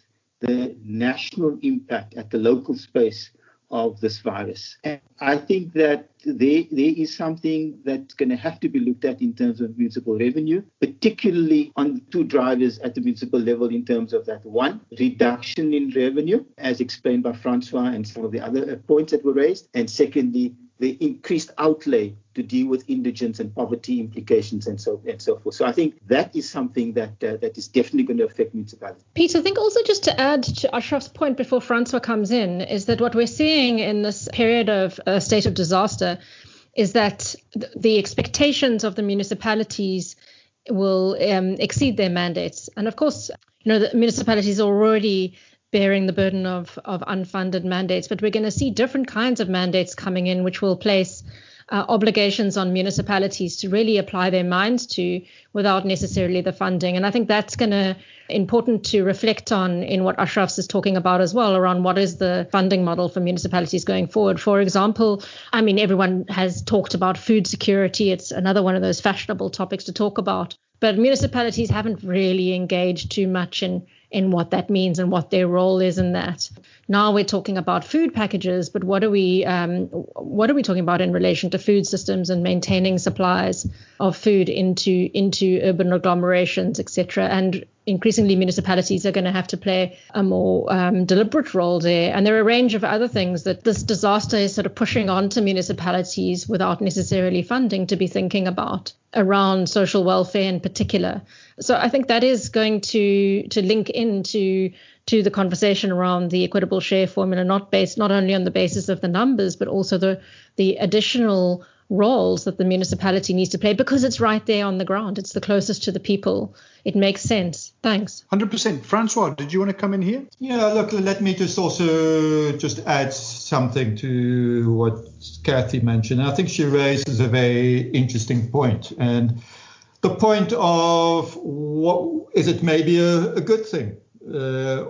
the national impact at the local space of this virus. And I think that there is something that's going to have to be looked at in terms of municipal revenue, particularly on two drivers at the municipal level in terms of that. One, reduction in revenue, as explained by Francois and some of the other points that were raised. And secondly, the increased outlay to deal with indigence and poverty implications and so forth. So I think that is something that is definitely going to affect municipalities. Peter, I think also just to add to Ashraf's point before Francois comes in, is that what we're seeing in this period of a state of disaster is that the expectations of the municipalities will exceed their mandates. And of course, the municipalities are already bearing the burden of unfunded mandates, but we're going to see different kinds of mandates coming in, which will place obligations on municipalities to really apply their minds to without necessarily the funding. And I think that's going to important to reflect on in what Ashraf is talking about as well, around what is the funding model for municipalities going forward. For example, everyone has talked about food security. It's another one of those fashionable topics to talk about. But municipalities haven't really engaged too much in what that means and what their role is in that. Now we're talking about food packages, but what are we talking about in relation to food systems and maintaining supplies of food into urban agglomerations, etc. And increasingly municipalities are going to have to play a more deliberate role there. And there are a range of other things that this disaster is sort of pushing onto municipalities without necessarily funding to be thinking about around social welfare in particular. So I think that is going to link into the conversation around the equitable share formula, not only on the basis of the numbers, but also the additional roles that the municipality needs to play because it's right there on the ground. It's the closest to the people. It makes sense. Thanks. 100%. Francois, did you want to come in here? Yeah, look, let me just add something to what Kathy mentioned. I think she raises a very interesting point. And the point of what is it maybe a good thing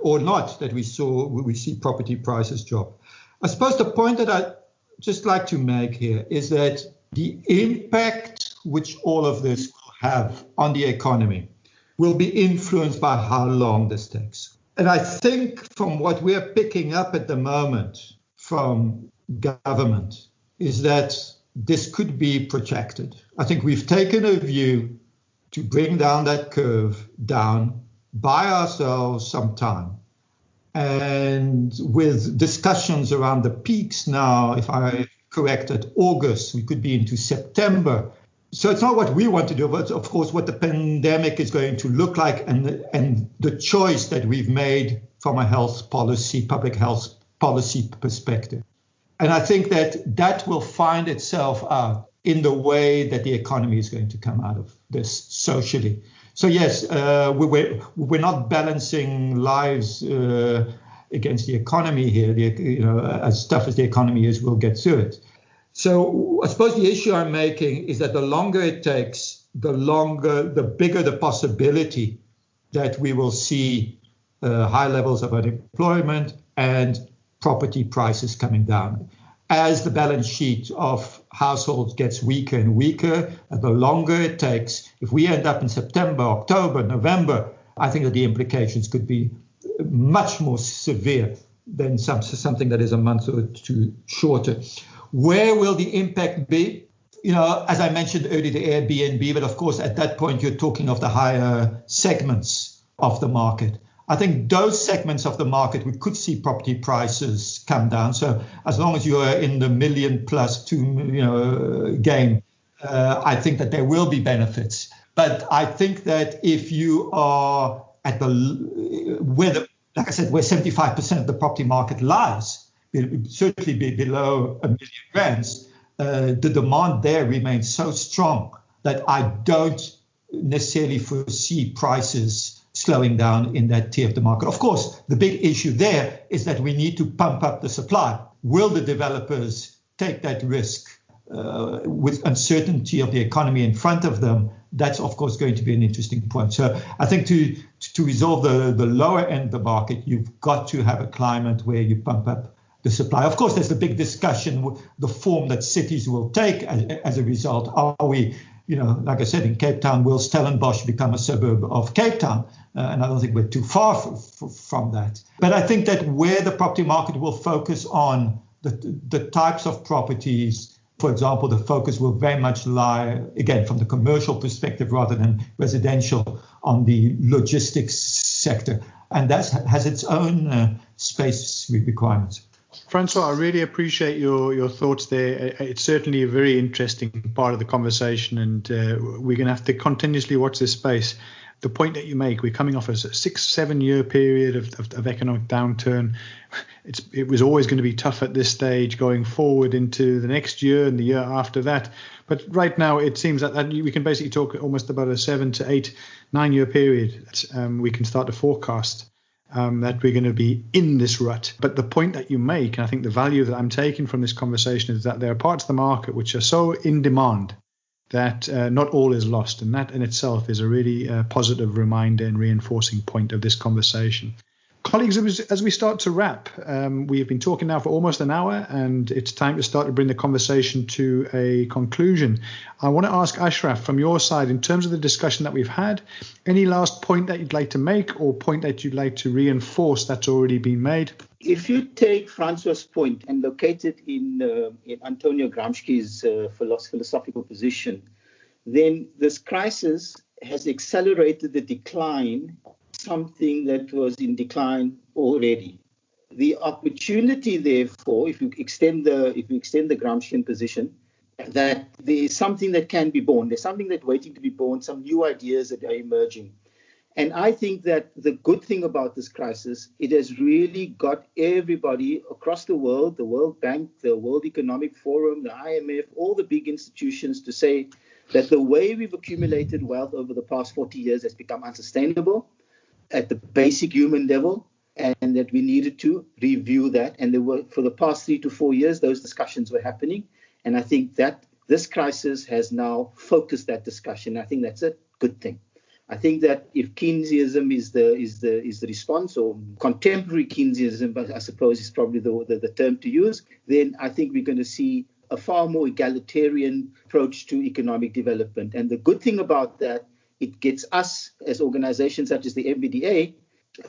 or not that we see property prices drop? I suppose the point that I just like to make here is that the impact which all of this will have on the economy will be influenced by how long this takes. And I think from what we're picking up at the moment from government is that this could be protracted. I think we've taken a view to bring down that curve down, buy ourselves some time. And with discussions around the peaks now, if I correct, at August, we could be into September. So it's not what we want to do, but of course what the pandemic is going to look like and the choice that we've made from a health policy, public health policy perspective. And I think that will find itself out in the way that the economy is going to come out of this socially. So yes, we're not balancing lives against the economy here. As tough as the economy is, we'll get through it. So I suppose the issue I'm making is that the longer it takes, the bigger the possibility that we will see high levels of unemployment and property prices coming down. As the balance sheet of households gets weaker and weaker, and the longer it takes, if we end up in September, October, November, I think that the implications could be much more severe than something that is a month or two shorter. Where will the impact be? As I mentioned earlier, the Airbnb, but of course at that point you're talking of the higher segments of the market. I think those segments of the market, we could see property prices come down. So as long as you are in the million plus game, I think that there will be benefits. But I think that if you are at like I said, where 75% of the property market lies, certainly be below $1 million, the demand there remains so strong that I don't necessarily foresee prices slowing down in that tier of the market. Of course, the big issue there is that we need to pump up the supply. Will the developers take that risk with uncertainty of the economy in front of them? That's, of course, going to be an interesting point. So I think to resolve the lower end of the market, you've got to have a climate where you pump up the supply. Of course, there's the big discussion, the form that cities will take as a result. Are we, like I said, in Cape Town, will Stellenbosch become a suburb of Cape Town? And I don't think we're too far from that. But I think that where the property market will focus on the types of properties, for example, the focus will very much lie, again, from the commercial perspective rather than residential, on the logistics sector. And that has its own space requirements. Francois, I really appreciate your thoughts there. It's certainly a very interesting part of the conversation, and we're going to have to continuously watch this space. The point that you make, we're coming off a 6-7 year period of economic downturn. It was always going to be tough at this stage going forward into the next year and the year after that. But right now, it seems that we can basically talk almost about a 7 to 8, 9 year period. We can start to forecast that we're going to be in this rut. But the point that you make, and I think the value that I'm taking from this conversation, is that there are parts of the market which are so in demand that not all is lost. And that in itself is a really positive reminder and reinforcing point of this conversation. Colleagues, as we start to wrap, we have been talking now for almost an hour, and it's time to start to bring the conversation to a conclusion. I want to ask Ashraf, from your side, in terms of the discussion that we've had, any last point that you'd like to make or point that you'd like to reinforce that's already been made? If you take Francois' point and locate it in Antonio Gramsci's philosophical position, then this crisis has accelerated the decline, something that was in decline already. The opportunity, therefore, if you extend the Gramscian position, that there is something that can be born. There's something that's waiting to be born, some new ideas that are emerging. And I think that the good thing about this crisis, it has really got everybody across the world, the World Bank, the World Economic Forum, the IMF, all the big institutions, to say that the way we've accumulated wealth over the past 40 years has become unsustainable at the basic human level, and that we needed to review that. And there were, for the past 3 to 4 years, those discussions were happening. And I think that this crisis has now focused that discussion. I think that's a good thing. I think that if Keynesianism is the response, or contemporary Keynesianism, I suppose is probably the term to use, then I think we're going to see a far more egalitarian approach to economic development. And the good thing about that, it gets us as organizations such as the MBDA,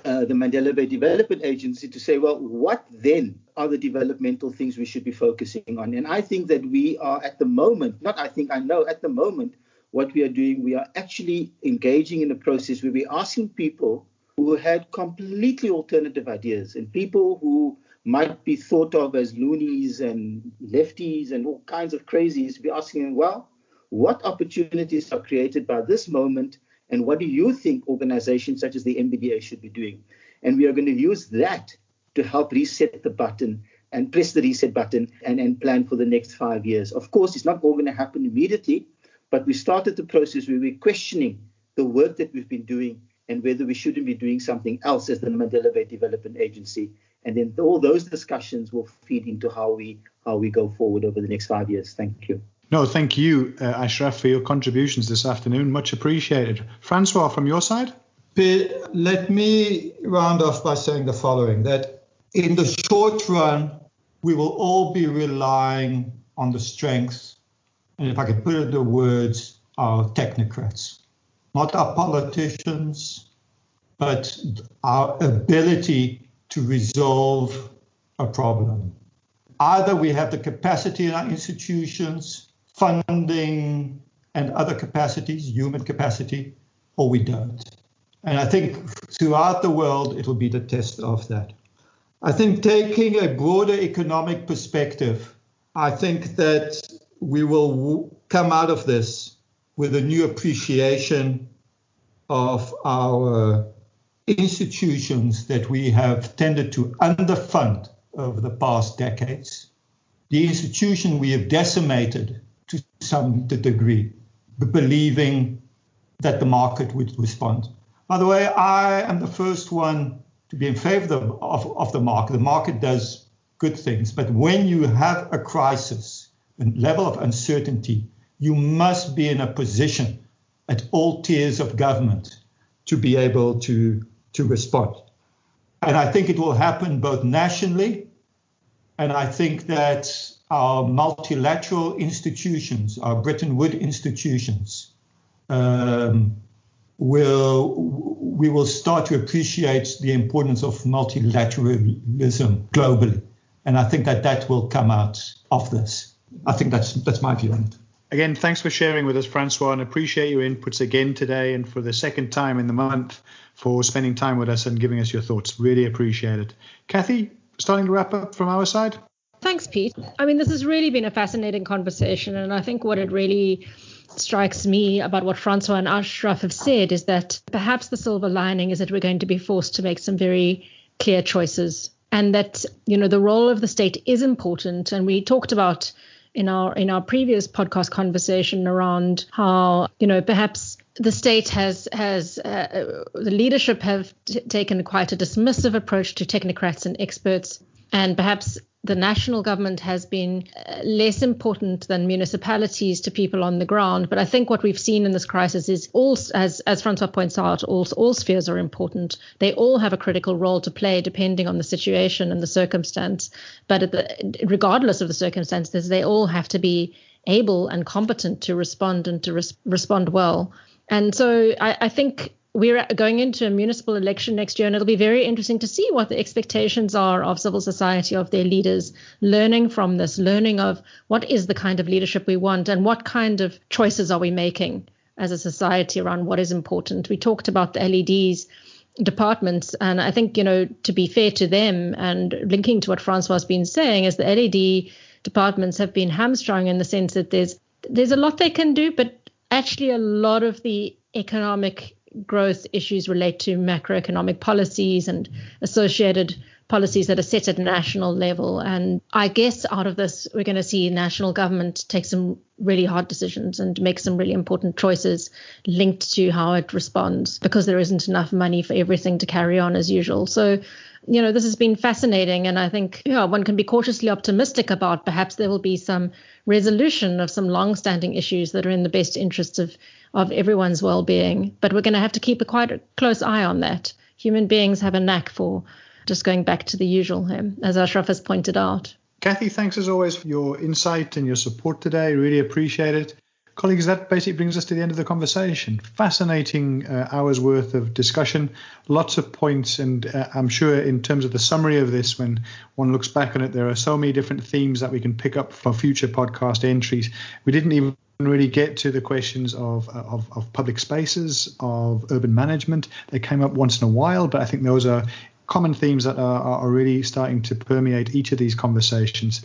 the Mandela Bay Development Agency, to say, well, what then are the developmental things we should be focusing on? And I think that we are at the moment, I know at the moment, what we are doing, we are actually engaging in a process where we're asking people who had completely alternative ideas and people who might be thought of as loonies and lefties and all kinds of crazies, to be asking them, well, what opportunities are created by this moment, and what do you think organizations such as the MBDA should be doing? And we are going to use that to help reset the button and press the reset button and plan for the next 5 years. Of course, it's not all going to happen immediately, but we started the process where we're questioning the work that we've been doing and whether we shouldn't be doing something else as the Mandela Bay Development Agency. And then all those discussions will feed into how we go forward over the next 5 years. Thank you. No, thank you, Ashraf, for your contributions this afternoon. Much appreciated. Francois, from your side? Let me round off by saying the following, that in the short run, we will all be relying on the strength, and if I could put it in the words, our technocrats. Not our politicians, but our ability to resolve a problem. Either we have the capacity in our institutions, funding and other capacities, human capacity, or we don't. And I think throughout the world, it will be the test of that. I think taking a broader economic perspective, I think that we will come out of this with a new appreciation of our institutions that we have tended to underfund over the past decades. The institution we have decimated to some degree, believing that the market would respond. By the way, I am the first one to be in favor of the market. The market does good things, but when you have a crisis, a level of uncertainty, you must be in a position at all tiers of government to be able to respond. And I think it will happen both nationally, and I think that our multilateral institutions, our Bretton Woods institutions, we will start to appreciate the importance of multilateralism globally. And I think that will come out of this. I think that's my view on it. Again, thanks for sharing with us, Francois, and appreciate your inputs again today and for the second time in the month for spending time with us and giving us your thoughts. Really appreciate it. Kathy, starting to wrap up from our side? Thanks, Pete. I mean, this has really been a fascinating conversation, and I think what it really strikes me about what Francois and Ashraf have said is that perhaps the silver lining is that we're going to be forced to make some very clear choices, and that, you know, the role of the state is important. And we talked about in our previous podcast conversation around how, you know, perhaps the state the leadership have taken quite a dismissive approach to technocrats and experts, and perhaps the national government has been less important than municipalities to people on the ground. But I think what we've seen in this crisis is all, as Francois points out, all spheres are important. They all have a critical role to play depending on the situation and the circumstance. But regardless of the circumstances, they all have to be able and competent to respond and to respond well. And so I think we're going into a municipal election next year, and it'll be very interesting to see what the expectations are of civil society, of their leaders, learning from this, learning of what is the kind of leadership we want and what kind of choices are we making as a society around what is important. We talked about the LEDs departments, and I think, you know, to be fair to them and linking to what Francois has been saying, is the LED departments have been hamstrung in the sense that there's a lot they can do, but actually a lot of the economic growth issues relate to macroeconomic policies and associated policies that are set at national level. And I guess out of this, we're going to see national government take some really hard decisions and make some really important choices linked to how it responds, because there isn't enough money for everything to carry on as usual. So, you know, this has been fascinating. And I think, yeah, one can be cautiously optimistic about perhaps there will be some resolution of some long-standing issues that are in the best interests of everyone's well-being. But we're going to have to keep quite a close eye on that. Human beings have a knack for just going back to the usual, as Ashraf has pointed out. Kathy, thanks as always for your insight and your support today. Really appreciate it. Colleagues, that basically brings us to the end of the conversation. Fascinating hours worth of discussion, lots of points, and I'm sure in terms of the summary of this, when one looks back on it, there are so many different themes that we can pick up for future podcast entries. We didn't even really get to the questions of public spaces, of urban management. They came up once in a while, but I think those are common themes that are really starting to permeate each of these conversations.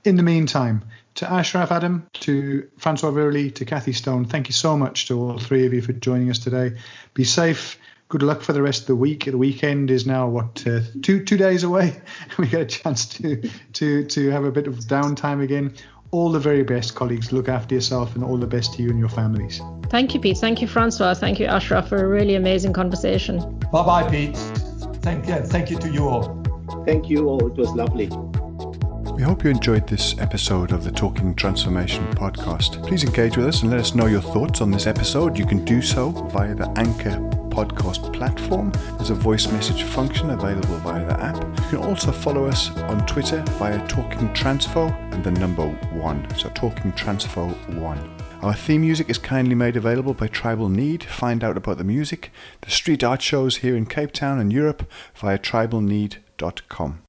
In the meantime, to Ashraf Adam, to Francois Verley, to Kathy Stone, thank you so much to all three of you for joining us today. Be safe. Good luck for the rest of the week. The weekend is now, 2 days away. We get a chance to have a bit of downtime again. All the very best, colleagues. Look after yourself, and all the best to you and your families. Thank you, Pete. Thank you, Francois. Thank you, Ashraf, for a really amazing conversation. Bye-bye, Pete. Thank you to you all. Thank you all. It was lovely. We hope you enjoyed this episode of the Talking Transformation podcast. Please engage with us and let us know your thoughts on this episode. You can do so via the Anchor podcast platform. There's a voice message function available via the app. You can also follow us on Twitter via Talking Transfo and the number 1. So Talking Transfo 1. Our theme music is kindly made available by Tribal Need. Find out about the music, the street art shows here in Cape Town and Europe via tribalneed.com.